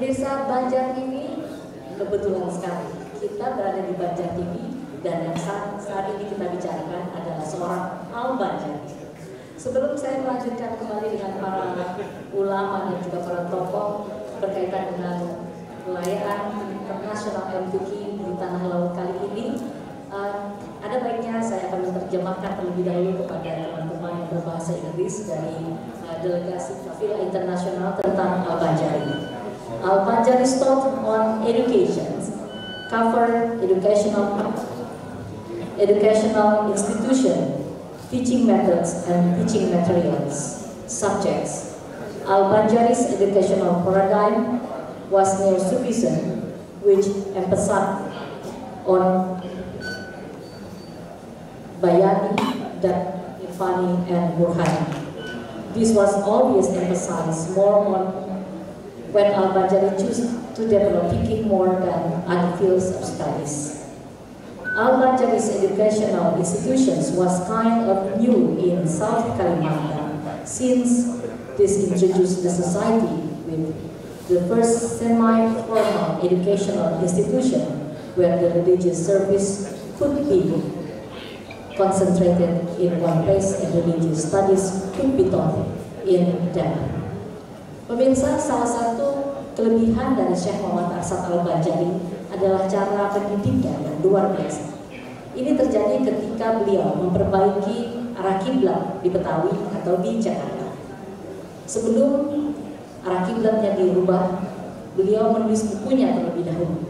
Desa Banjar ini kebetulan sekali kita berada di Banjar TV dan yang saat ini kita bicarakan adalah seorang Al Banjari. Sebelum saya melanjutkan kembali dengan para ulama dan juga para tokoh berkaitan dengan perayaan internasional MTQ di Tanah Laut kali ini, ada baiknya saya akan menerjemahkan terlebih dahulu kepada teman-teman yang berbahasa Inggris dari delegasi Kafilah Internasional tentang Al Banjari. Al Banjari taught on education, cover educational institution, teaching methods and teaching materials, subjects. Al Banjari's educational paradigm was Neo-Sufism, which emphasized on Bayani, Irfani, and Burhani. This was always emphasized more on when Al Banjari chose to develop thinking more than other fields of studies. Al Banjari's educational institutions was kind of new in South Kalimantan, since this introduced the society with the first semi-formal educational institution where the religious service could be concentrated in one place and religious studies could be taught in depth. Pemirsa, salah satu kelebihan dari Syekh Muhammad Arsad Al Banjari adalah cara pendidiknya yang luar biasa. Ini terjadi ketika beliau memperbaiki arah kiblat di Betawi atau di Jakarta. Sebelum arah kiblatnya dirubah, beliau menulis bukunya terlebih dahulu.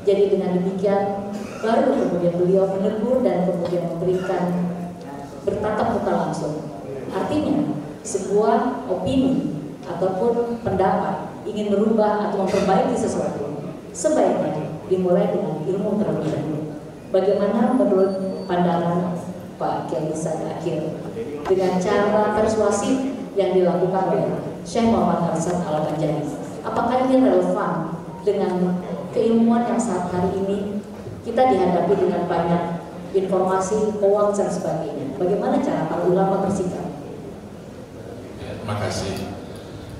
Jadi dengan demikian baru kemudian beliau menegur dan kemudian memberikan bertatap muka langsung. Artinya sebuah opini ataupun pendapat ingin merubah atau memperbaiki sesuatu, sebaiknya dimulai dengan ilmu terlebih dahulu. Bagaimana menurut pandangan Pak Kiai Said Akhil dengan cara persuasif yang dilakukan oleh Syekh Muhammad Arsad Al Banjari? Apakah ini relevan dengan keilmuan yang saat hari ini kita dihadapi dengan banyak informasi, hoax dan sebagainya? Bagaimana cara para ulama bersikap? Terima kasih.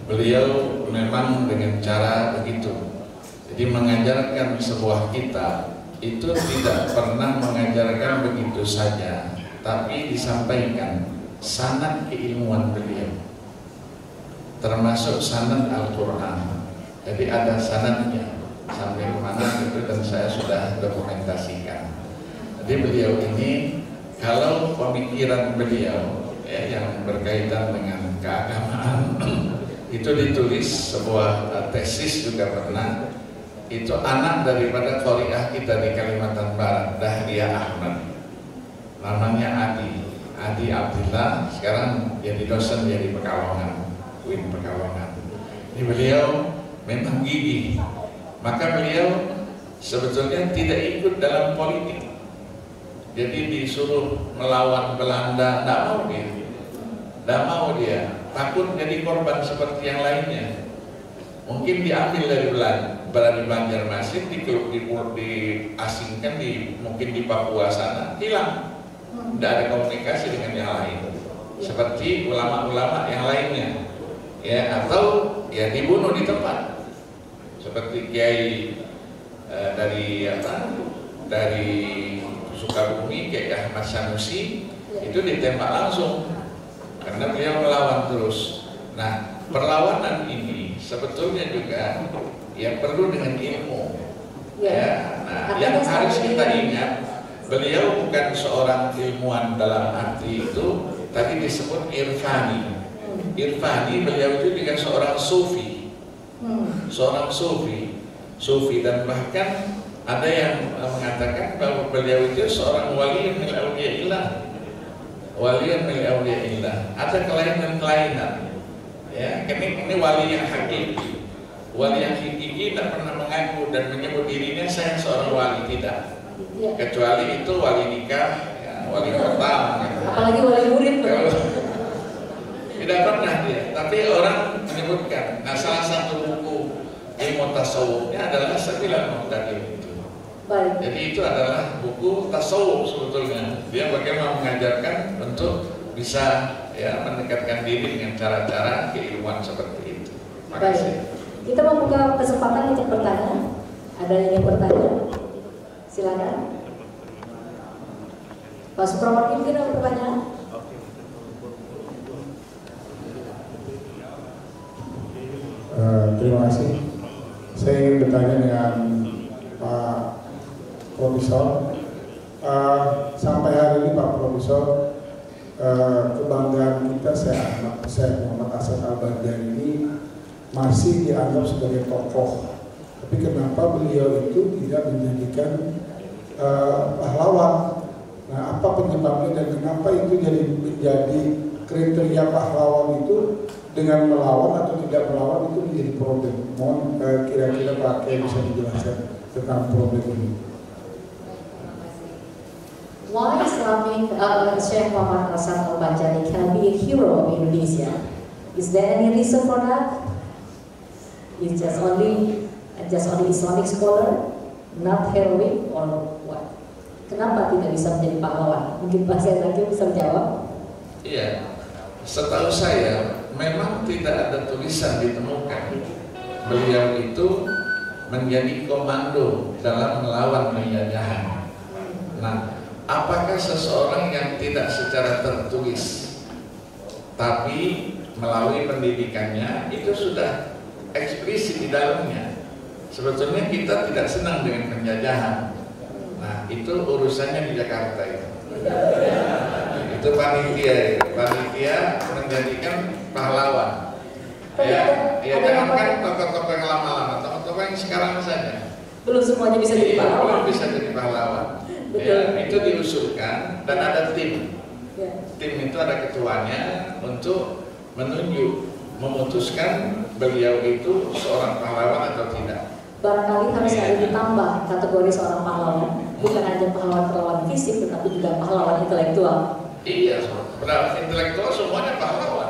Beliau memang dengan cara begitu. Jadi mengajarkan sebuah kitab itu tidak pernah mengajarkan begitu saja, tapi disampaikan sanad keilmuan beliau, termasuk sanad Al-Quran. Jadi ada sanadnya sampai kemana itu, dan saya sudah dokumentasikan. Jadi beliau ini, kalau pemikiran beliau yang berkaitan dengan keagamaan itu ditulis sebuah tesis juga pernah. Itu anak daripada qori'ah kita di Kalimantan Barat, Dahlia Ahmad, namanya Adi Abdillah. Sekarang jadi dosen di Pekalongan, UIN Pekalongan. Ini beliau memang gigih. Maka beliau sebetulnya tidak ikut dalam politik. Jadi disuruh melawan Belanda, tidak mau dia, takut jadi korban seperti yang lainnya. Mungkin diambil dari Belanda, Banjarmasin, diasingkan mungkin di Papua sana, hilang. Tidak ada komunikasi dengan yang lain. Seperti ulama-ulama yang lainnya, ya, atau ya dibunuh di tempat. Seperti Kiai dari Sukabumi, Kiai Ahmad Sanusi, itu ditembak langsung karena beliau melawan terus. Nah, perlawanan ini sebetulnya juga yang perlu dengan ilmu. Ya, nah, yang harus kita ingat, beliau bukan seorang ilmuwan dalam arti itu tadi disebut irfani. Irfani, beliau itu juga seorang sufi. Seorang sufi, dan bahkan ada yang mengatakan bahwa beliau itu seorang wali min auliyaillah. Wali min auliyaillah. Ada kelainan-kelainan. Ya, ini wali yang hakiki. Wali yang hakiki tidak pernah mengaku dan menyebut dirinya saya seorang wali, tidak. Kecuali itu wali nikah, ya, wali kota. Apalagi wali murid. Tidak pernah dia, tapi orang menyebutkan. Nah, salah satu buku ilmu tasawufnya adalah Sabilul Muhtadin itu. Baik. Jadi itu adalah buku tasawuf sebetulnya. Dia bagaimana mengajarkan untuk bisa ya mendekatkan diri dengan cara-cara keilmuan seperti itu. Terima kasih. Kita membuka kesempatan untuk bertanya. Ada yang ingin bertanya? Silakan. Pak Supramono mungkin ada pertanyaan? Terima kasih. Saya ingin bertanya dengan Pak Profesor. Sampai hari ini Pak Profesor, kebanggaan kita saya Muhammad Hasan Al-Banjari ini masih dianggap sebagai tokoh. Tapi kenapa beliau itu tidak menjadikan pahlawan? Nah, apa penyebabnya dan kenapa itu menjadi kriteria pahlawan itu dengan melawan atau tidak melawan itu menjadi problem? Mohon kira-kira Pak Kiai bisa dijelaskan tentang problem ini. Why Islamic Sheikh Muhammad Hasan Al-Banjari can be a hero of Indonesia? Is there any reason for that? It's just only Islamic scholar, not heroic, or what? Kenapa tidak bisa menjadi pahlawan? Mungkin Pak Zainal bisa menjawab. Iya, setahu saya memang tidak ada tulisan ditemukan beliau itu menjadi komando dalam melawan penjajahan. Nah, apakah seseorang yang tidak secara tertulis tapi melalui pendidikannya itu sudah eksplisit di dalamnya? Sebetulnya kita tidak senang dengan penjajahan. Nah, itu urusannya di Jakarta itu. Itu panitia menjadikan pahlawan. Ya jangankan tokoh-tokoh yang lama-lama, tokoh-tokoh yang sekarang saja. Belum semuanya bisa jadi pahlawan. Belum bisa jadi pahlawan. Ya, itu diusulkan dan ada tim. Tim itu ada ketuanya untuk menunjuk, memutuskan beliau itu seorang pahlawan atau tidak. Barangkali harus ada ditambah kategori seorang pahlawan, bukan hanya pahlawan fisik, tetapi juga pahlawan intelektual. Iya, pahlawan intelektual semuanya pahlawan.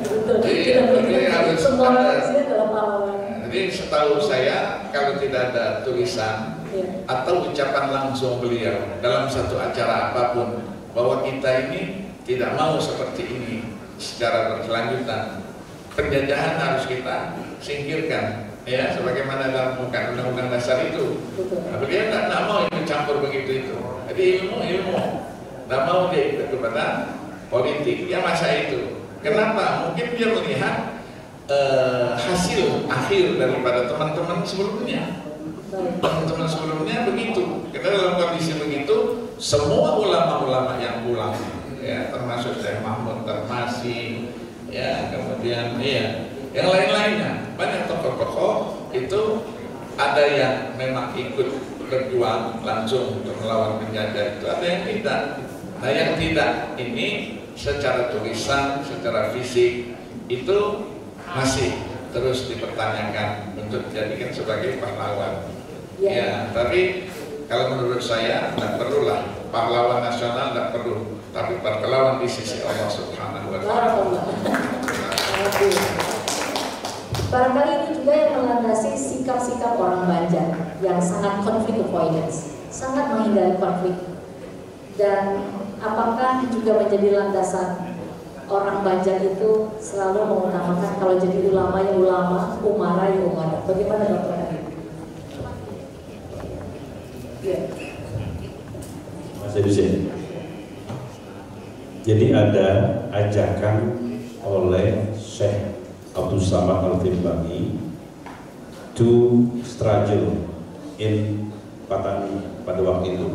Betul. Jadi harus semua ada. manusia adalah pahlawan. Jadi setahu saya kalau tidak ada tulisan atau ucapan langsung beliau dalam satu acara apapun bahwa kita ini tidak mau seperti ini secara berkelanjutan, penjajahan harus kita singkirkan. Ya, sebagaimana dalam undang-undang dasar itu. Nah, beliau tidak mau ikut campur begitu itu. Jadi ilmu, tidak mau dia ikut kepada politik. Ya masa itu. Kenapa? Mungkin dia melihat hasil akhir daripada teman-teman sebelumnya. Teman-teman sebelumnya begitu. Karena dalam kondisi begitu, semua ulama-ulama yang pulang, ya termasuk Syekh Mahmud Tarmasi, ya kemudian yang lain-lainnya, banyak tokoh-tokoh itu ada yang memang ikut berjuang langsung untuk melawan penjajah, itu ada yang tidak. Nah, yang tidak ini secara tulisan, secara fisik itu masih terus dipertanyakan untuk dijadikan sebagai pahlawan. Ya, tapi kalau menurut saya tidak perlulah pahlawan nasional, tidak perlu, tapi pahlawan di sisi Allah Subhanahu wa Ta'ala. Barangkali ini juga yang melandasi sikap-sikap orang Banjar yang sangat konflik avoidance, sangat menghindari konflik. Dan apakah juga menjadi landasan orang Banjar itu selalu mengutamakan kalau jadi ulama ya ulama, umara ya umara. Bagaimana Dr. Adi? Ya. Mas Edusien. Jadi ada ajakan oleh Syekh Abdul Samad Al-Timbangi to struggle in Patani pada waktu itu.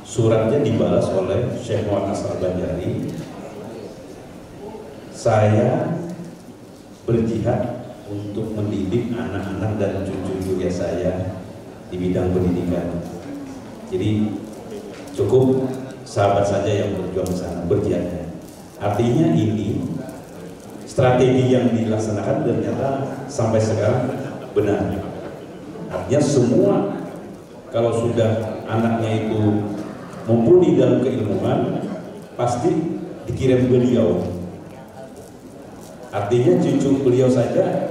Suratnya dibalas oleh Syekh Muhammad Al-Banjari. Saya berjihad untuk mendidik anak-anak dan cucu-cucu saya di bidang pendidikan. Jadi cukup sahabat saja yang berjuang ke sana, berjihadnya. Artinya ini strategi yang dilaksanakan ternyata sampai sekarang benar. Artinya semua kalau sudah anaknya itu mumpuni dalam keilmuan pasti dikirim beliau. Artinya cucu beliau saja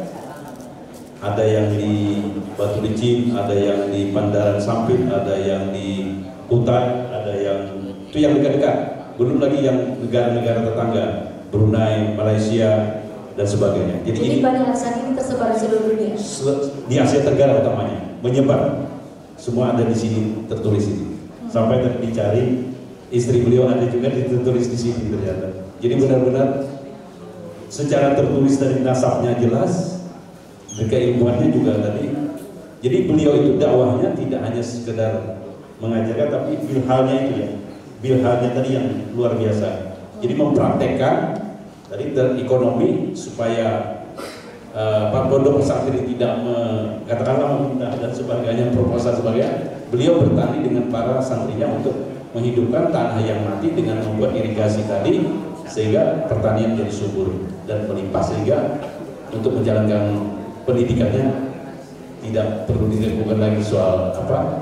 ada yang di Batu Licin, ada yang di Pandaran Sampit, ada yang di Kutai, ada yang itu yang dekat-dekat. Belum lagi yang negara-negara tetangga, Brunei, Malaysia, dan sebagainya. Jadi banyak arisan ini tersebar di seluruh dunia. Di Asia Tenggara utamanya menyebar. Semua ada di sini tertulis ini. Sampai dicari istri beliau ada juga tertulis di sini ternyata. Jadi benar-benar secara tertulis dari nasabnya jelas, keilmuannya juga tadi. Jadi beliau itu dakwahnya tidak hanya sekedar mengajarkan, tapi bilhalnya itu ya, bilhalnya tadi yang luar biasa. Jadi mempraktekkan tadi ekonomi supaya pondok pesantren tidak katakanlah meminta dan sebagainya, proposal sebagainya. Beliau bertani dengan para santrinya untuk menghidupkan tanah yang mati dengan membuat irigasi tadi, sehingga pertanian jadi subur dan melimpah, sehingga untuk menjalankan pendidikannya tidak perlu diragukan lagi soal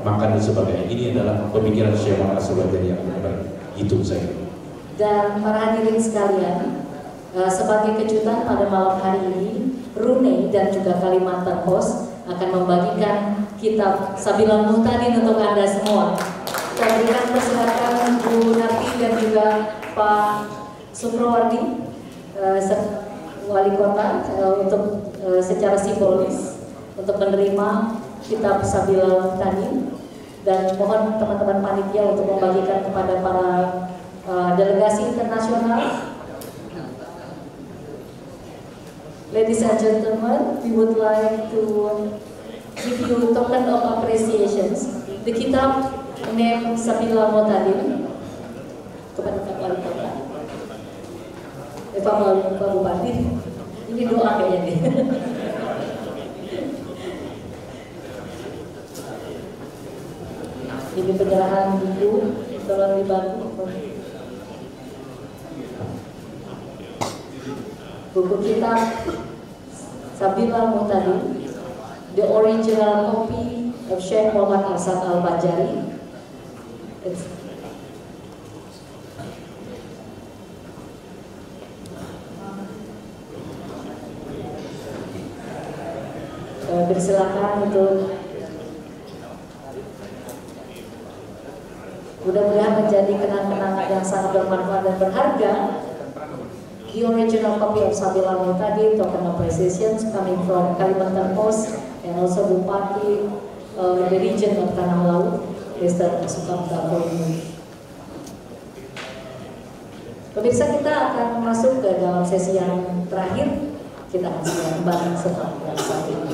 makan dan sebagainya. Ini adalah pemikiran Syekh Muhammad Al-Bajari yang benar. Itu saya. Dan para hadirin sekalian, sebagai kejutan pada malam hari ini, Brunei dan juga Kalimantan Post akan membagikan kitab Sabilul Muhtadin untuk Anda semua. Saya berikan persilakan Bu Nati dan juga Pak Suprowardi, Wali Kota, untuk secara simbolis untuk menerima kitab Sabilul Muhtadin, dan mohon teman-teman panitia untuk membagikan kepada para delegasi internasional. Ladies and gentlemen, we would like to give you token of appreciations. The kitab named Sabilul Muhtadin kepada Pak Wali Kota, Pak Bupati. Ini doa kayaknya nih. Ini penyerahan buku, tolong dibantu. Buku kitab Sabilul Muhtadin, the original copy of Syekh Muhammad Asad Al-Bajari. Bersilakan untuk mudah-mudahan menjadi kenang-kenangan yang sangat bermanfaat dan berharga. The original copy of Sabilul Muhtadin, token appreciations coming from Kalimantan Post and also Bupati the region of Tanah Laut, Mr. Sukamta Koyuni. Pemirsa, kita akan masuk ke dalam sesi yang terakhir. Kita akan kembali setelah yang satu.